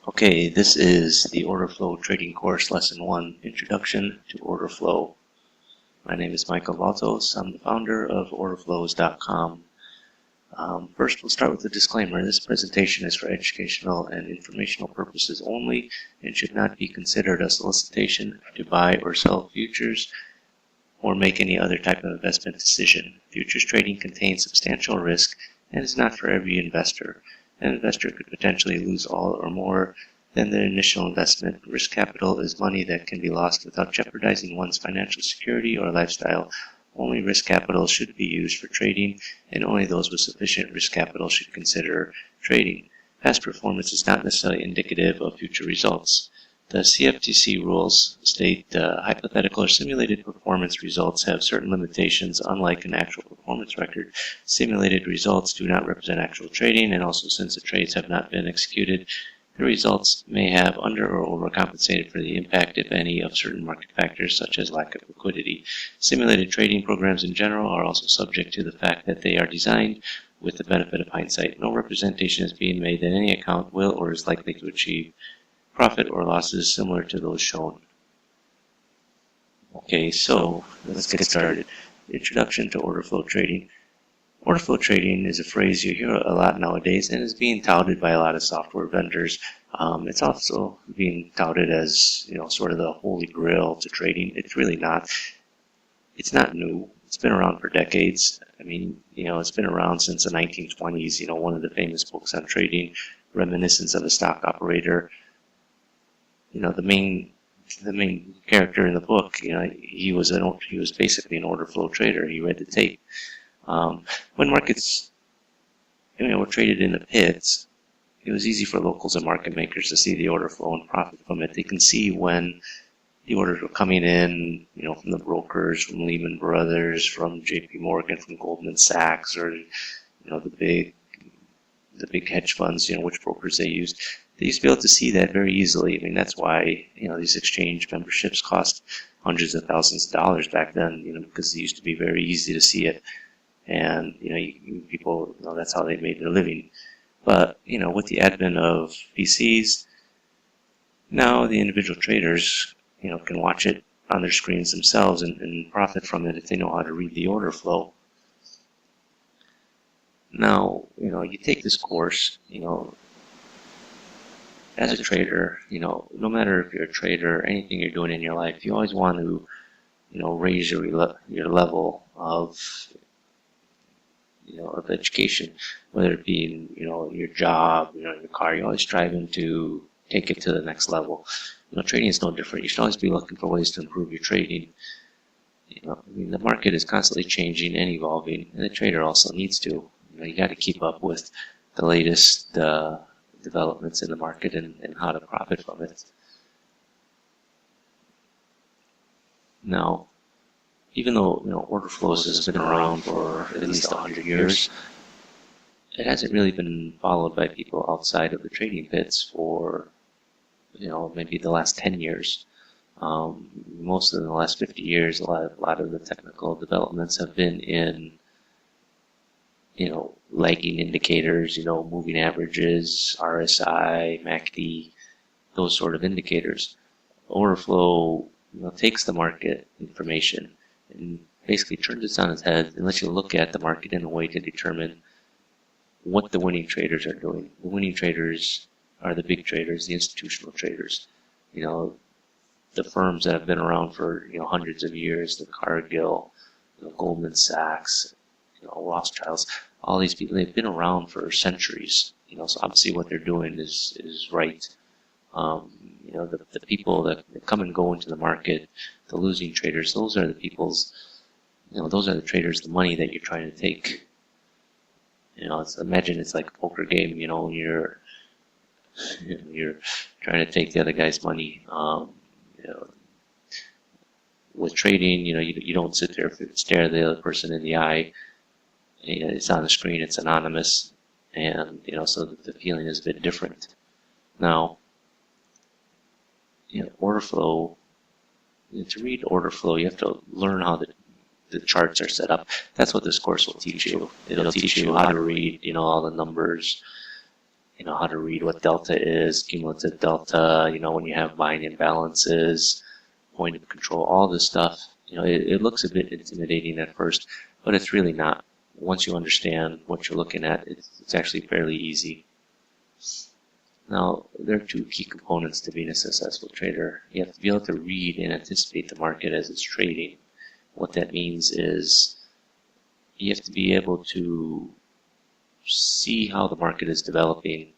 Okay, this is the Order Flow Trading Course Lesson 1, Introduction to Order Flow. My name is Michael Valtos. I'm the founder of orderflows.com. First, we'll start with a disclaimer. This presentation is for educational and informational purposes only and should not be considered a solicitation to buy or sell futures or make any other type of investment decision. Futures trading contains substantial risk and is not for every investor. An investor could potentially lose all or more than their initial investment. Risk capital is money that can be lost without jeopardizing one's financial security or lifestyle. Only risk capital should be used for trading, and only those with sufficient risk capital should consider trading. Past performance is not necessarily indicative of future results. The CFTC rules state hypothetical or simulated performance results have certain limitations. Unlike an actual performance record, simulated results do not represent actual trading, and also since the trades have not been executed, the results may have under or overcompensated for the impact, if any, of certain market factors such as lack of liquidity. Simulated trading programs in general are also subject to the fact that they are designed with the benefit of hindsight. No representation is being made that any account will or is likely to achieve profit or losses similar to those shown. Okay, so let's get started. Introduction to order flow trading. Order flow trading is a phrase you hear a lot nowadays and is being touted by a lot of software vendors. It's also being touted as, sort of the holy grail to trading. It's really not. It's not new. It's been around for decades. I mean, it's been around since the 1920s. One of the famous books on trading, Reminiscence of a Stock Operator. The main character in the book, he was basically an order flow trader. He read the tape. When markets, were traded in the pits, it was easy for locals and market makers to see the order flow and profit from it. They can see when the orders were coming in, from the brokers, from Lehman Brothers, from JP Morgan, from Goldman Sachs, or the big hedge funds, which brokers they used. They used to be able to see that very easily. I mean, that's why, these exchange memberships cost hundreds of thousands of dollars back then, because it used to be very easy to see it. And, people, that's how they made their living. But, with the advent of PCs, now the individual traders, can watch it on their screens themselves and profit from it if they know how to read the order flow. Now, you take this course, as a trader, no matter if you're a trader or anything you're doing in your life, you always want to, raise your level of, of education, whether it be in, your job, in your car. You're always striving to take it to the next level. Trading is no different. You should always be looking for ways to improve your trading. The market is constantly changing and evolving, and the trader also needs to. You got to keep up with the latest developments in the market and how to profit from it. Now, even though order flows has been around for at least 100 years, it hasn't really been followed by people outside of the trading pits for maybe the last 10 years. Most of the last 50 years, a lot of the technical developments have been in lagging indicators, moving averages, RSI, MACD, those sort of indicators. Order flow, takes the market information and basically turns it on its head and lets you look at the market in a way to determine what the winning traders are doing. The winning traders are the big traders, the institutional traders. The firms that have been around for hundreds of years, the Cargill, Goldman Sachs, Rothschilds, all these people, they've been around for centuries. So obviously what they're doing is right. The people that come and go into the market, the losing traders, those are the people's, those are the traders, the money that you're trying to take. Imagine it's like a poker game, when you're trying to take the other guy's money. With trading, you don't sit there and stare the other person in the eye. It's on the screen, it's anonymous, and so the feeling is a bit different. Now, order flow. To read order flow, you have to learn how the charts are set up. That's what this course will teach you. It'll teach you how to read, all the numbers, how to read what delta is, cumulative delta, when you have buying imbalances, point of control, all this stuff. It looks a bit intimidating at first, but it's really not. Once you understand what you're looking at, it's actually fairly easy. Now, there are two key components to being a successful trader. You have to be able to read and anticipate the market as it's trading. What that means is you have to be able to see how the market is developing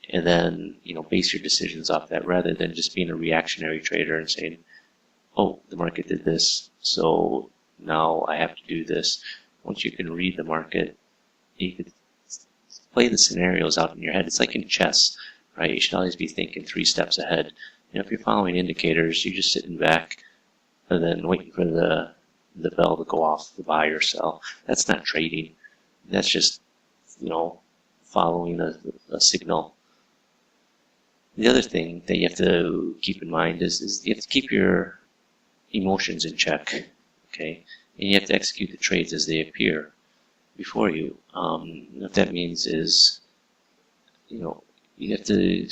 and then, base your decisions off that rather than just being a reactionary trader and saying, oh, the market did this, so now I have to do this. Once you can read the market, you can play the scenarios out in your head. It's like in chess, right? You should always be thinking 3 steps ahead. If you're following indicators, you're just sitting back and then waiting for the bell to go off, the buy or sell. That's not trading. That's just, following a signal. The other thing that you have to keep in mind is you have to keep your emotions in check, okay? And you have to execute the trades as they appear before you. What that means is, you have to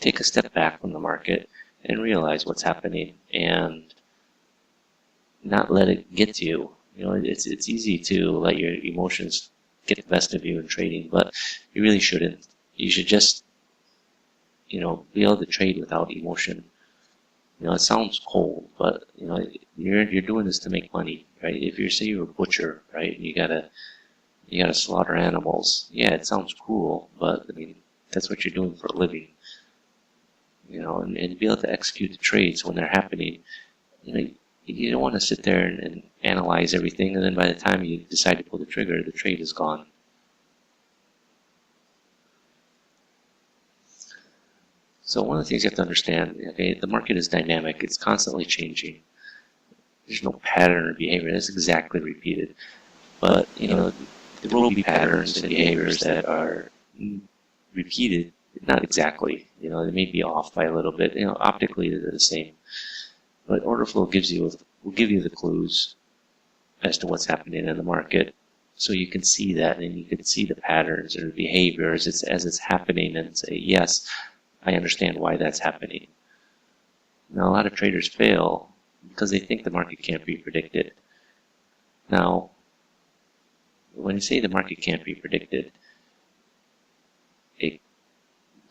take a step back from the market and realize what's happening and not let it get to you. It's easy to let your emotions get the best of you in trading, but you really shouldn't. You should just, be able to trade without emotion. It sounds cold, but you're doing this to make money, right? If say you're a butcher, right, and you gotta slaughter animals. Yeah, it sounds cool, but that's what you're doing for a living. And be able to execute the trades when they're happening. You don't want to sit there and analyze everything, and then by the time you decide to pull the trigger, the trade is gone. So one of the things you have to understand, okay, the market is dynamic. It's constantly changing. There's no pattern or behavior that's exactly repeated. But, there will be patterns and behaviors that are repeated, not exactly. They may be off by a little bit. Optically they're the same. But order flow will give you the clues as to what's happening in the market. So you can see that, and you can see the patterns or behaviors as it's happening and say, yes, I understand why that's happening. Now, a lot of traders fail because they think the market can't be predicted. Now, when you say the market can't be predicted,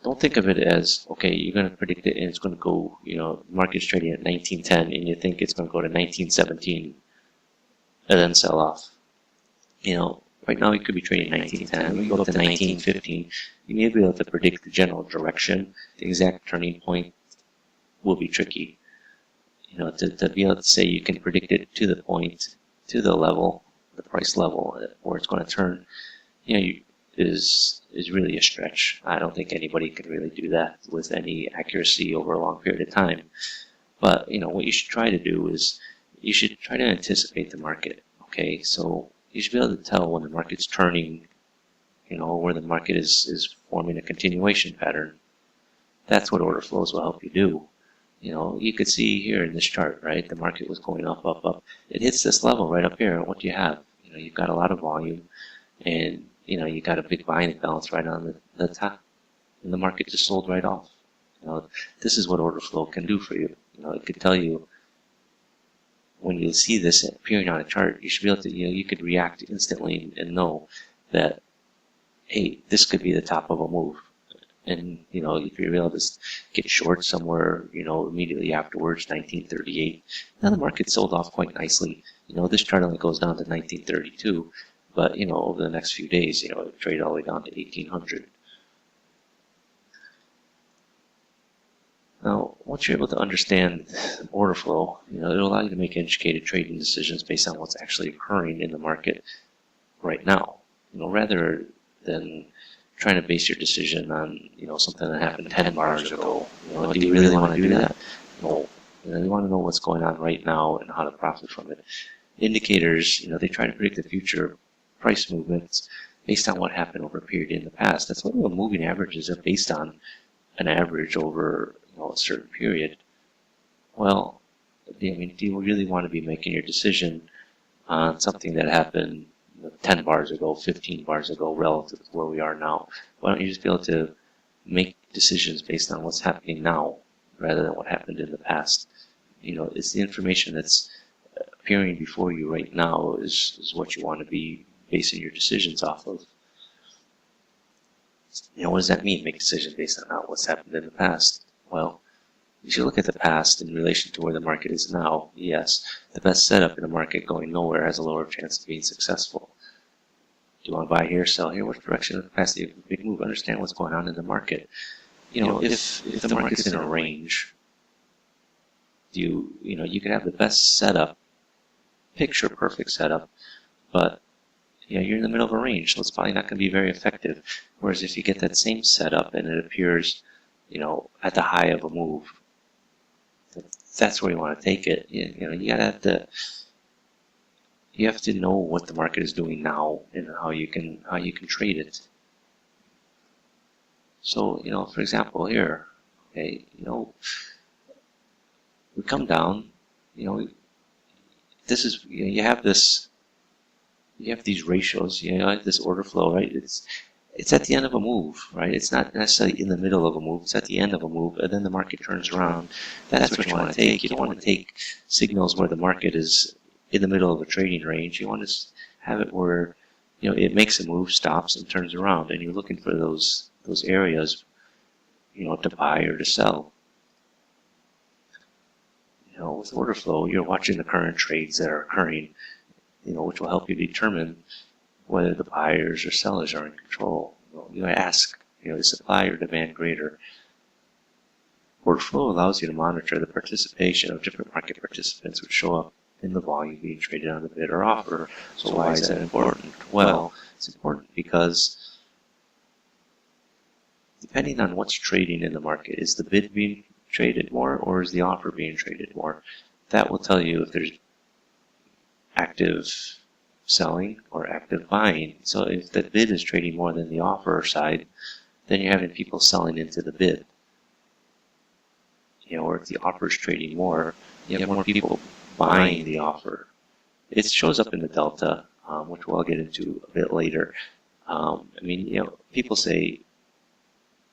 don't think of it as, okay, you're going to predict it and it's going to go, the market's trading at 1910 and you think it's going to go to 1917 and then sell off. Right now it could be trading 1910. We go up to 1915. You may be able to predict the general direction. The exact turning point will be tricky. To be able to say you can predict it to the point, to the level, the price level where it's going to turn, is really a stretch. I don't think anybody can really do that with any accuracy over a long period of time. But, what you should try to do is you should try to anticipate the market, okay? So you should be able to tell when the market's turning, where the market is forming a continuation pattern. That's what order flows will help you do. You could see here in this chart, right? The market was going up, up, up. It hits this level right up here. What do you have? You've got a lot of volume, and you got a big buying imbalance right on the top, and the market just sold right off. This is what order flow can do for you. It could tell you when you see this appearing on a chart, you should be able to, you could react instantly and know that, hey, this could be the top of a move. And, if you're able to get short somewhere, immediately afterwards, 1938, now the market sold off quite nicely. This chart only goes down to 1932, but, over the next few days, it traded all the way down to 1800. Now, once you're able to understand order flow, it'll allow you to make educated trading decisions based on what's actually occurring in the market right now, rather than trying to base your decision on, something that happened 10 bars ago. Do you really want to do that? No. You want to know what's going on right now and how to profit from it. Indicators, they try to predict the future price movements based on what happened over a period in the past. That's what the moving averages are based on, an average over a certain period. Well, do you really want to be making your decision on something that happened 10 bars ago, 15 bars ago, relative to where we are now. Why don't you just be able to make decisions based on what's happening now rather than what happened in the past? It's the information that's appearing before you right now is what you want to be basing your decisions off of. What does that mean, make decisions based on what's happened in the past? Well, you should look at the past in relation to where the market is now. Yes, the best setup in a market going nowhere has a lower chance of being successful. Do you want to buy here, sell here? What direction of the past? If a big move, understand what's going on in the market. If the market's in a range, you could have the best setup, picture perfect setup, but you're in the middle of a range, so it's probably not going to be very effective. Whereas if you get that same setup and it appears, at the high of a move, that's where you want to take it. You have to know what the market is doing now and how you can trade it. So, for example, here, okay, we come down, this is, you have these ratios, this order flow, right? It's at the end of a move, right? It's not necessarily in the middle of a move. It's at the end of a move, and then the market turns around. That's what you want to take. You don't want to take signals where the market is in the middle of a trading range. You want to have it where, it makes a move, stops, and turns around, and you're looking for those areas, to buy or to sell. With order flow, you're watching the current trades that are occurring, which will help you determine whether the buyers or sellers are in control. You ask, is supply or demand greater? Order flow allows you to monitor the participation of different market participants which show up in the volume being traded on the bid or offer. So why is that important? Well, it's important because depending on what's trading in the market, is the bid being traded more or is the offer being traded more? That will tell you if there's active selling or active buying. So if the bid is trading more than the offer side, then you're having people selling into the bid. Or if the offer is trading more, you have more people buying the offer. It shows up in the delta, which we'll get into a bit later. People say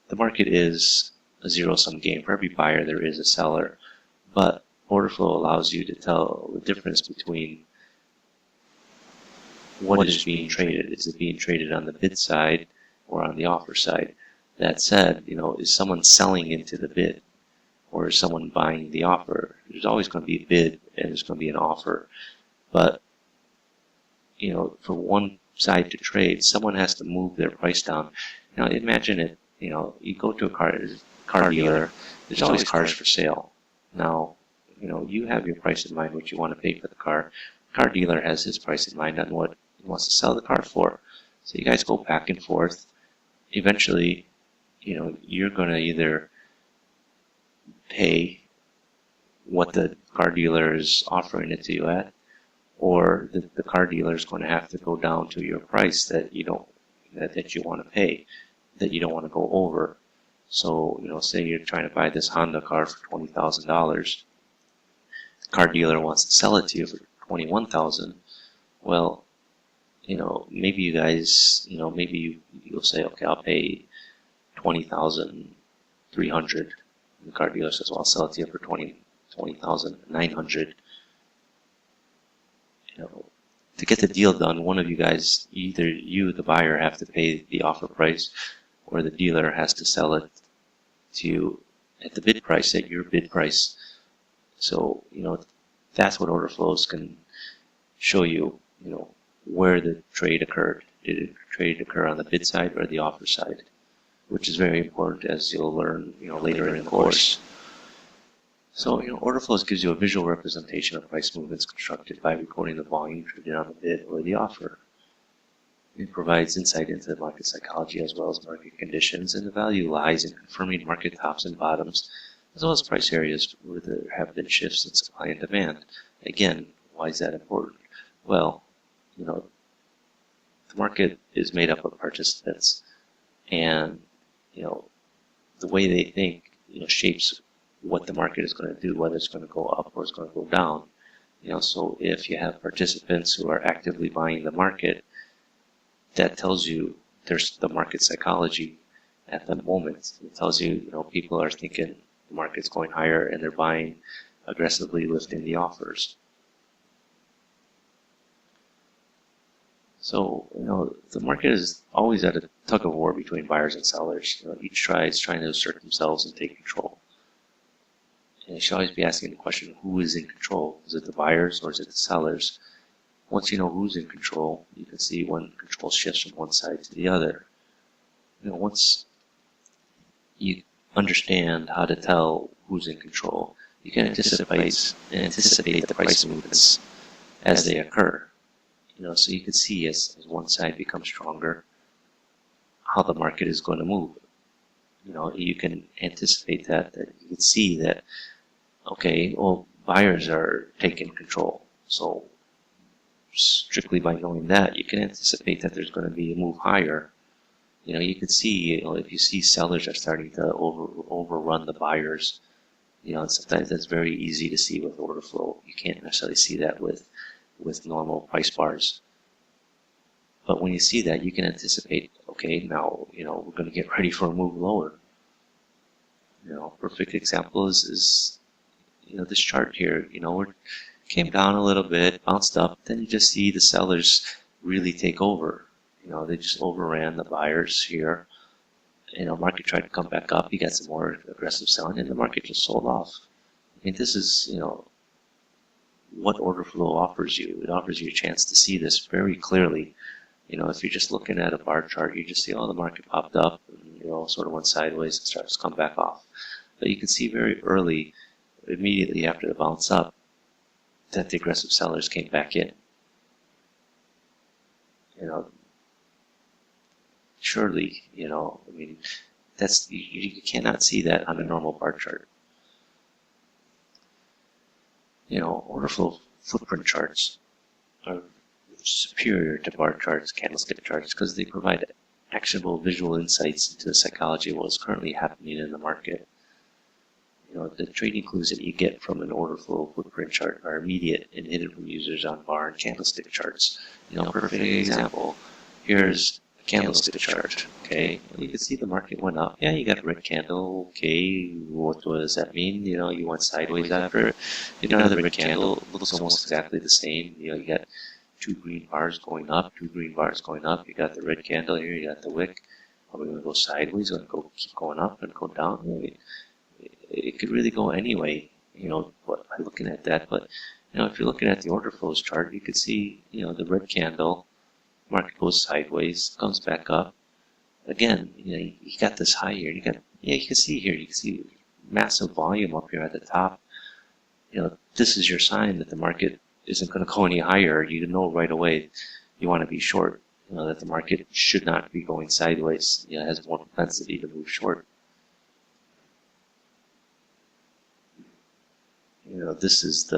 the market is a zero-sum game. For every buyer, there is a seller. But order flow allows you to tell the difference between what is being traded. Is it being traded on the bid side or on the offer side? That said, is someone selling into the bid or is someone buying the offer? There's always going to be a bid and there's going to be an offer. But, for one side to trade, someone has to move their price down. Now, imagine it, you go to a car dealer, there's always cars for sale. Now, you have your price in mind, what you want to pay for the car. Car dealer has his price in mind on what he wants to sell the car for. So you guys go back and forth. Eventually, you're going to either pay what the car dealer is offering it to you at, or the car dealer is going to have to go down to your price that you want to pay, that you don't want to go over. So, say you're trying to buy this Honda car for $20,000. The car dealer wants to sell it to you for $21,000. Well, maybe you guys, maybe you'll say, okay, I'll pay $20,300. The car dealer says, well, I'll sell it to you for $20,900. To get the deal done, one of you guys, either you, the buyer, have to pay the offer price, or the dealer has to sell it to you at the bid price, at your bid price. So, that's what order flows can show you, where the trade occurred. Did the trade occur on the bid side or the offer side? Which is very important, as you'll learn, later in the course. So, order flows gives you a visual representation of price movements constructed by recording the volume traded on the bid or the offer. It provides insight into the market psychology as well as market conditions, and the value lies in confirming market tops and bottoms, as well as price areas where there have been shifts in supply and demand. Again, why is that important? Well, the market is made up of participants, and the way they think shapes what the market is going to do, whether it's going to go up or it's going to go down. So if you have participants who are actively buying the market, that tells you there's the market psychology at the moment. It tells you, people are thinking the market's going higher and they're buying aggressively, lifting the offers. So, the market is always at a tug of war between buyers and sellers. Each side is trying to assert themselves and take control. And you should always be asking the question, who is in control? Is it the buyers or is it the sellers? Once you know who's in control, you can see when control shifts from one side to the other. Once you understand how to tell who's in control, you can anticipate the price movements as they occur. So you can see as one side becomes stronger, how the market is going to move. You can anticipate that you can see that, okay, well, buyers are taking control. So strictly by knowing that, you can anticipate that there's going to be a move higher. You can see, if you see sellers are starting to overrun the buyers, sometimes that's very easy to see with order flow. You can't necessarily see that with normal price bars. But when you see that, you can anticipate, okay, now, we're going to get ready for a move lower. Perfect example is this chart here, we came down a little bit, bounced up, then you just see the sellers really take over. They just overran the buyers here. Market tried to come back up, you got some more aggressive selling, and the market just sold off. This is, what order flow offers you. It offers you a chance to see this very clearly. If you're just looking at a bar chart, you just see, the market popped up, and, sort of went sideways and starts to come back off. But you can see very early, immediately after the bounce up, that the aggressive sellers came back in. Surely, that's you cannot see that on a normal bar chart. Order flow footprint charts are superior to bar charts, candlestick charts, because they provide actionable visual insights into the psychology of what's currently happening in the market. The trading clues that you get from an order flow footprint chart are immediate and hidden from users on bar and candlestick charts. Perfect example. Here's a candlestick chart. Okay, and you can see the market went up. Yeah, you got a red candle. Okay, what does that mean? You went sideways after it. Another red candle looks almost exactly the same. You got two green bars going up, two green bars going up. You got the red candle here. You got the wick. Are we going to go sideways? Are we going to keep going up and go down? It could really go anyway, by looking at that. But, if you're looking at the order flows chart, you could see, the red candle, market goes sideways, comes back up. Again, you got this high here. You can see here, you can see massive volume up here at the top. This is your sign that the market isn't going to go any higher. You know right away you want to be short. That the market should not be going sideways. It has more propensity to move short. This is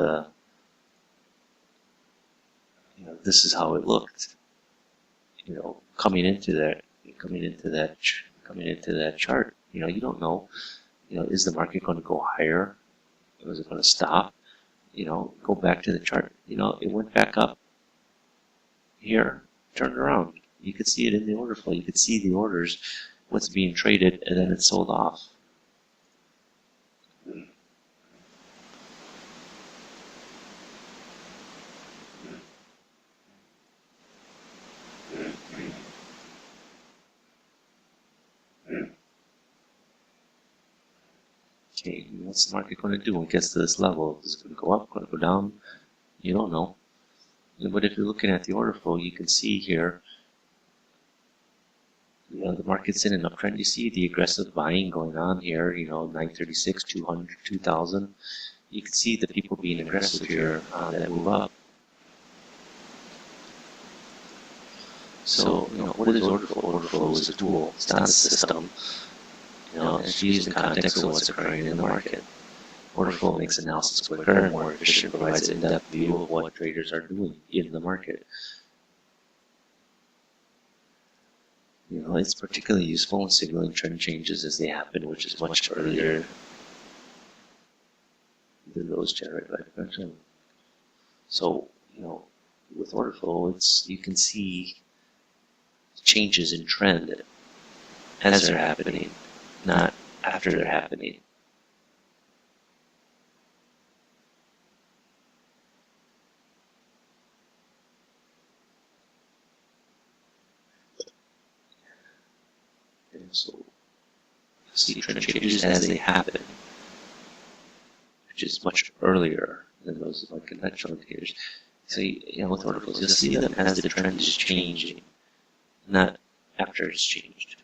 this is how it looked. Coming into that chart. You don't know. Is the market going to go higher? Or is it going to stop? Go back to the chart. It went back up. Here, turned around. You could see it in the order flow. You could see the orders, what's being traded, and then it sold off. Okay, what's the market going to do when it gets to this level? Is it going to go up, going to go down? You don't know. But if you're looking at the order flow, you can see here, the market's in an uptrend. You see the aggressive buying going on here, 936, 200, 2000. You can see the people being aggressive here that move up. So, what is order flow? Order flow is a tool. It's not a system. It's used in context of what's occurring in the market. Order flow makes analysis quicker and more efficient, provides an in-depth view of what traders are doing in the market. It's particularly useful in signaling trend changes as they happen, which is much earlier than those generated by convention. So, with order flow, you can see changes in trend as they're happening, not after they're happening. And so see trend changes as they happen, which is much earlier than those like conventional indicators. So with order flows, you'll see them as the trend is changing, not after it's changed.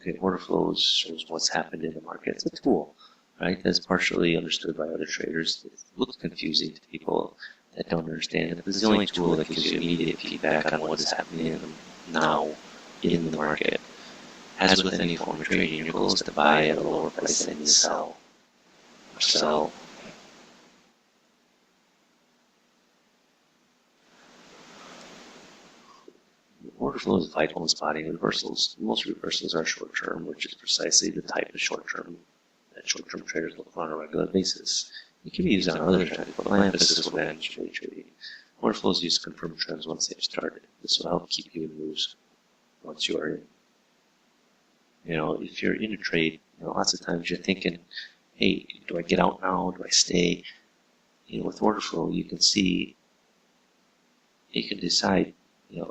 Okay, order flows shows what's happened in the market. It's a tool, right? That's partially understood by other traders. It looks confusing to people that don't understand it. This is the only tool that gives you immediate feedback on what is happening now in the market. As with any form of trading, your goal is to buy at a lower price than you sell. Or sell. Order flow is vital in spotting reversals. Most reversals are short-term, which is precisely the type of short-term that short-term traders look for on a regular basis. It can be used on other trends, but my emphasis will be on trading. Order flows use to confirm trends once they've started. This will help keep you in moves once you are in. If you're in a trade, lots of times you're thinking, hey, do I get out now? Do I stay? With order flow, you can decide,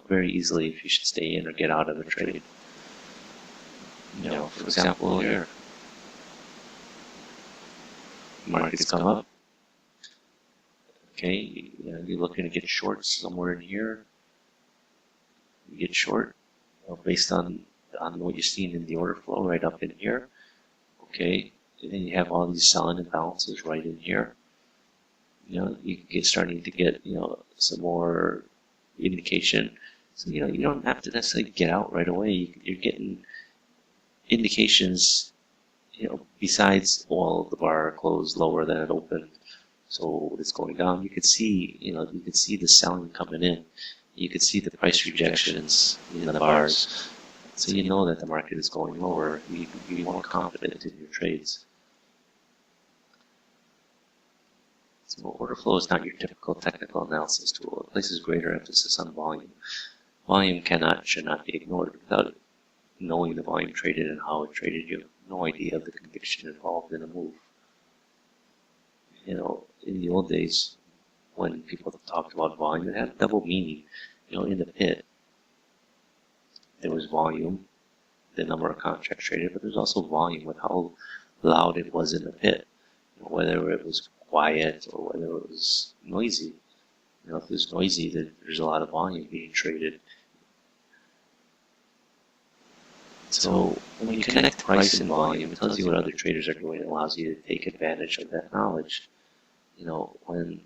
very easily if you should stay in or get out of the trade. For example, here, markets come up. Okay, you're looking to get short somewhere in here. You get short, based on what you're seeing in the order flow right up in here. Okay, and then you have all these selling imbalances right in here. You get starting to get some more indication. So you don't have to necessarily get out right away. You're getting indications. Besides the bar closed lower than it opened, so it's going down. You could see the selling coming in. You could see the price rejections in the bars. So you know that the market is going lower. You can be more confident in your trades. So order flow is not your typical technical analysis tool. It places greater emphasis on volume. Volume should not be ignored. Without knowing the volume traded and how it traded, you have no idea of the conviction involved in a move. In the old days, when people talked about volume, it had double meaning. In the pit, there was volume, the number of contracts traded, but there's also volume with how loud it was in the pit, whether it was quiet or whether it was noisy. If it was noisy, then there's a lot of volume being traded. So when you connect price and volume, it tells you what other traders are doing. It allows you to take advantage of that knowledge. When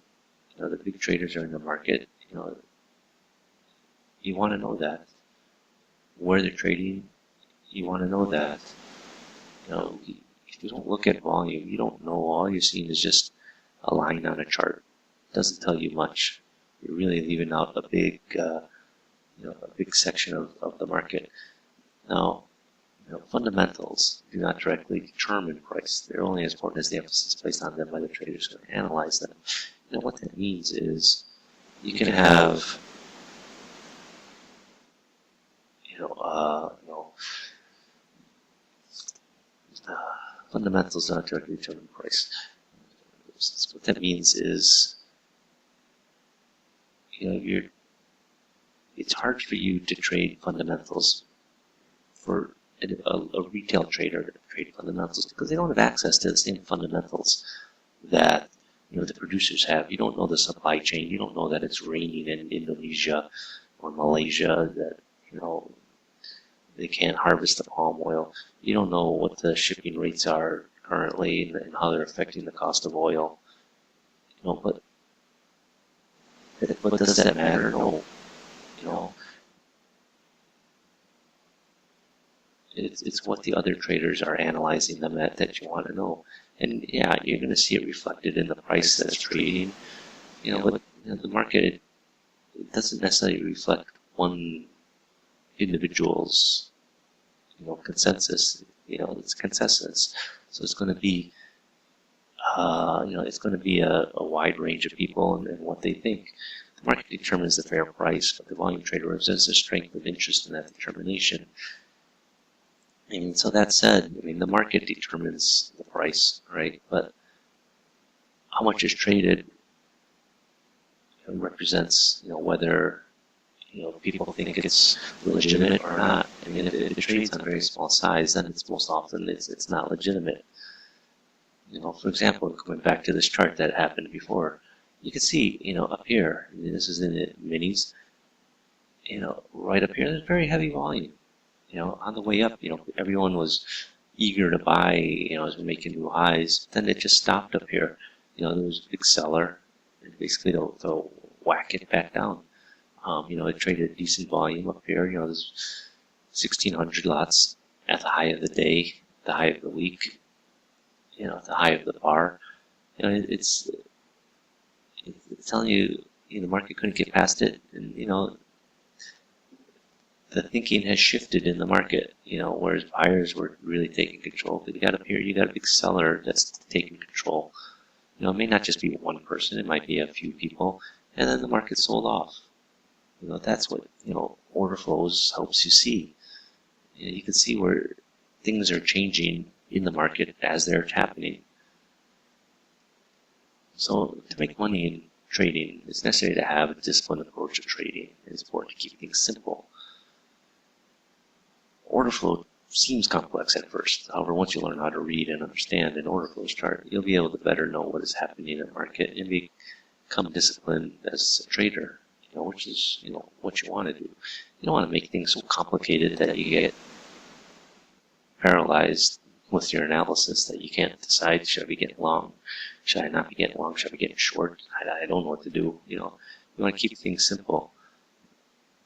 the big traders are in the market, you want to know that. Where they're trading, you want to know that. If you don't look at volume, you don't know. All you're seeing is just a line on a chart. It doesn't tell you much. You're really leaving out a big section of the market. Now, fundamentals do not directly determine price. They're only as important as the emphasis placed on them by the traders who analyze them. What that means is you can have fundamentals do not directly determine price. What that means is it's hard for you to trade fundamentals for a retail trader to trade fundamentals because they don't have access to the same fundamentals that the producers have. You don't know the supply chain. You don't know that it's raining in Indonesia or Malaysia, that they can't harvest the palm oil. You don't know what the shipping rates are currently and how they're affecting the cost of oil. But does that matter? No. It's what the other traders are analyzing them at that you want to know. And yeah, you're going to see it reflected in the price that's trading. But the market, it doesn't necessarily reflect one individual's consensus. It's consensus. So it's going to be it's going to be a wide range of people and what they think. The market determines the fair price, but the volume trader represents the strength of interest in that determination. And so that said, I mean, the market determines the price, right? But how much is traded represents, whether people think it's legitimate or not. I mean, if it trades on a very small size, then it's most often it's not legitimate. For example, going back to this chart that happened before, you can see, up here, this is in the minis, right up here, there's very heavy volume. On the way up, everyone was eager to buy, as we're making new highs. Then it just stopped up here. There was a big seller, and basically they'll whack it back down. It traded decent volume up here. There's 1,600 lots at the high of the day, the high of the week, the high of the bar. It's telling you, the market couldn't get past it, and the thinking has shifted in the market. Whereas buyers were really taking control. But you got up here, you got a big seller that's taking control. It may not just be one person; it might be a few people, and then the market sold off. That's what order flows helps you see. You can see where things are changing in the market as they're happening. So to make money in trading, it's necessary to have a disciplined approach to trading. It's important to keep things simple. Order flow seems complex at first. However, once you learn how to read and understand an order flow chart, you'll be able to better know what is happening in the market and become disciplined as a trader, which is, what you want to do. You don't want to make things so complicated that you get paralyzed with your analysis that you can't decide, should I be getting long? Should I not be getting long? Should I be getting short? I don't know what to do. You want to keep things simple.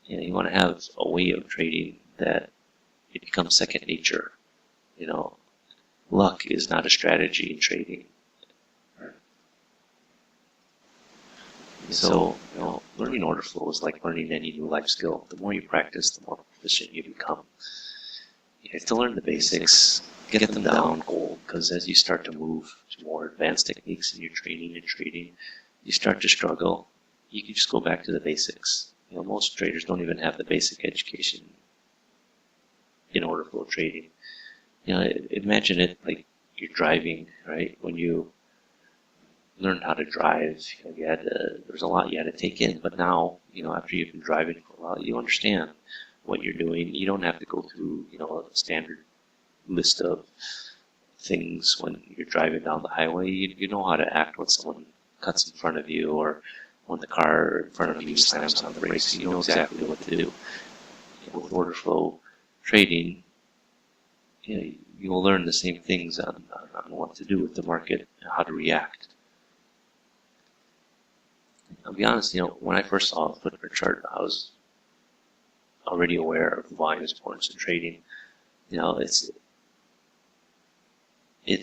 You want to have a way of trading that it becomes second nature. Luck is not a strategy in trading. So, learning order flow is like learning any new life skill. The more you practice, the more proficient you become. You have to learn the basics, get them down cold, because as you start to move to more advanced techniques in your training and trading, you start to struggle. You can just go back to the basics. Most traders don't even have the basic education in order flow trading. Imagine it like you're driving, right? When you learned how to drive, there's a lot you had to take in, but now, after you've been driving for a while, you understand what you're doing. You don't have to go through, a standard list of things when you're driving down the highway. You know how to act when someone cuts in front of you, or when the car in front of you slams on the brakes. You know exactly what to do. With order flow trading, you will learn the same things on what to do with the market and how to react. I'll be honest, when I first saw a footprint chart, I was already aware of the volume importance in trading. It's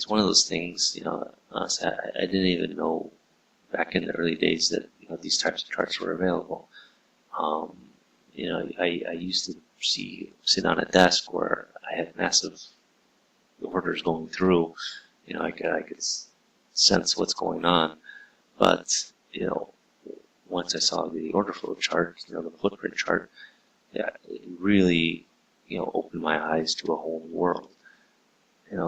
one of those things, I didn't even know back in the early days that, these types of charts were available. I used to sit on a desk where I had massive orders going through. I could sense what's going on. But, once I saw the order flow chart, the footprint chart, it really, opened my eyes to a whole new world.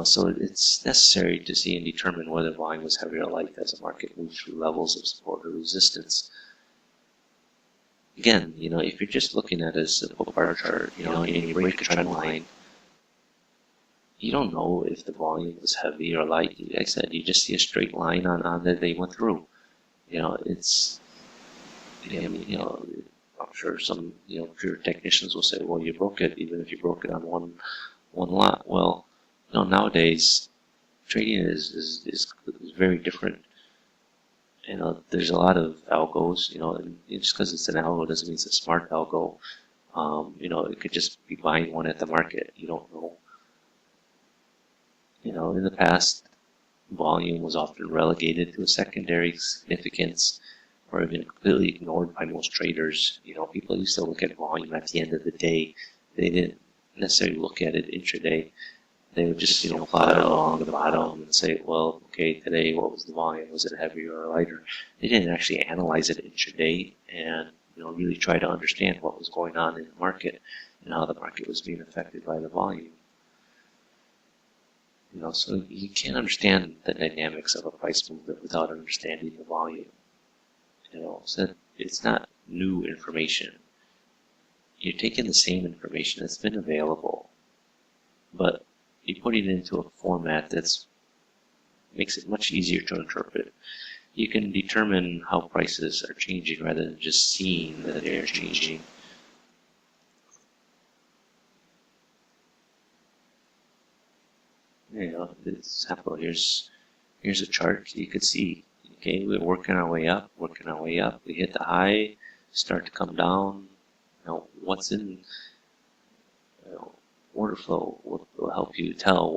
So it's necessary to see and determine whether volume was heavy or light as the market moves through levels of support or resistance. Again, if you're just looking at it as a bar chart, and you break a trend line, you don't know if the volume was heavy or light. Like I said, you just see a straight line on that they went through. I'm sure some, pure technicians will say, well, you broke it, even if you broke it on one lot. Well, nowadays, trading is very different. There's a lot of algos, and just because it's an algo doesn't mean it's a smart algo. It could just be buying one at the market. You don't know. In the past, volume was often relegated to a secondary significance, or even completely ignored by most traders. People used to look at volume at the end of the day. They didn't necessarily look at it intraday. They would just, plot it along the bottom and say, well, okay, today what was the volume? Was it heavier or lighter? They didn't actually analyze it intraday and, really try to understand what was going on in the market and how the market was being affected by the volume. So you can't understand the dynamics of a price movement without understanding the volume. So it's not new information. You're taking the same information that's been available, but you put it into a format that makes it much easier to interpret. You can determine how prices are changing rather than just seeing that they're changing. Example, here's a chart you could see. Okay, we're working our way up, We hit the high, start to come down. What's in order flow will help you tell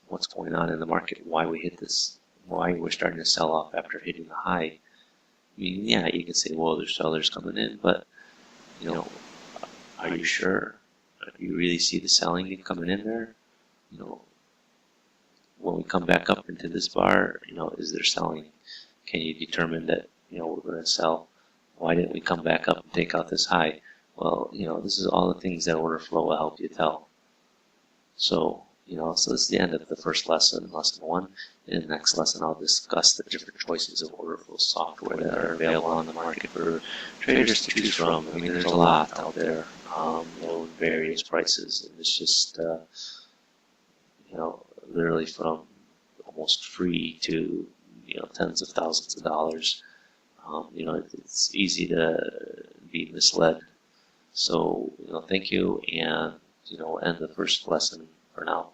what's going on in the market, why we hit this, why we're starting to sell off after hitting the high. I mean, yeah, you can say, well, there's sellers coming in, but are you sure? Do you really see the selling coming in there? When we come back up into this bar, is there selling? Can you determine that, we're going to sell? Why didn't we come back up and take out this high? Well, this is all the things that order flow will help you tell. So, so this is the end of the first lesson, lesson 1. In the next lesson, I'll discuss the different choices of order flow software that are available on the market for traders to choose from. I mean, there's a lot out there, various prices. And it's just, literally from almost free to, tens of thousands of dollars. It's easy to be misled. So, thank you, and, end the first lesson for now.